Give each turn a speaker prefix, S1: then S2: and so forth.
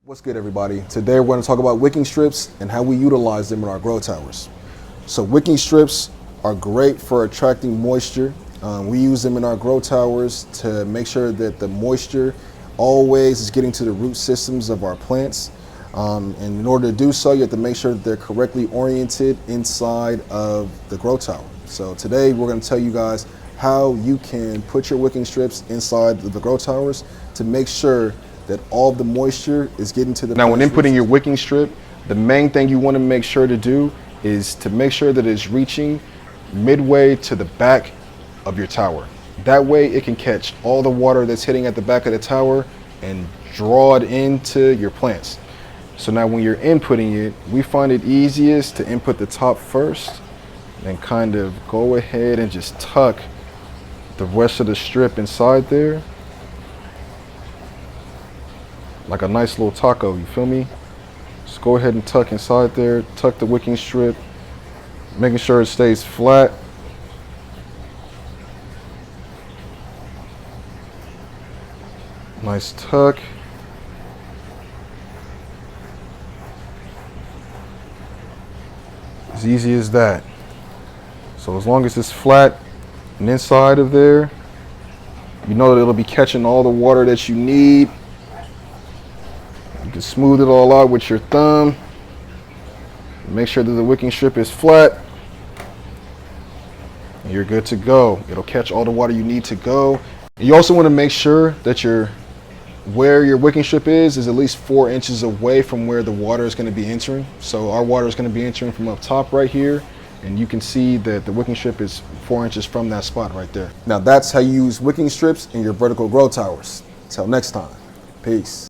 S1: What's good, everybody? Today we're going to talk about wicking strips and how we utilize them in our grow towers. So wicking strips are great for attracting moisture. We use them in our grow towers to make sure that the moisture always is getting to the root systems of our plants. And in order to do so, you have to make sure that they're correctly oriented inside of the grow tower. So today we're going to tell you guys how you can put your wicking strips inside the grow towers to make sure that all the moisture is getting to the. Now, when inputting your wicking strip, the main thing you want to make sure to do is to make sure that it's reaching midway to the back of your tower. That way it can catch all the water that's hitting at the back of the tower and draw it into your plants. So now when you're inputting it, we find it easiest to input the top first and kind of go ahead and just tuck the rest of the strip inside there. Like a nice little taco, you feel me? Just go ahead and tuck inside there, tuck the wicking strip, making sure it stays flat. Nice tuck. As easy as that. So as long as it's flat and inside of there, you know that it'll be catching all the water that you need. You can smooth it all out with your thumb. Make sure that the wicking strip is flat. And you're good to go. It'll catch all the water you need to go. And you also want to make sure that where your wicking strip is at least 4 inches away from where the water is going to be entering. So our water is going to be entering from up top right here. And you can see that the wicking strip is 4 inches from that spot right there. Now that's how you use wicking strips in your vertical grow towers. Till next time, peace.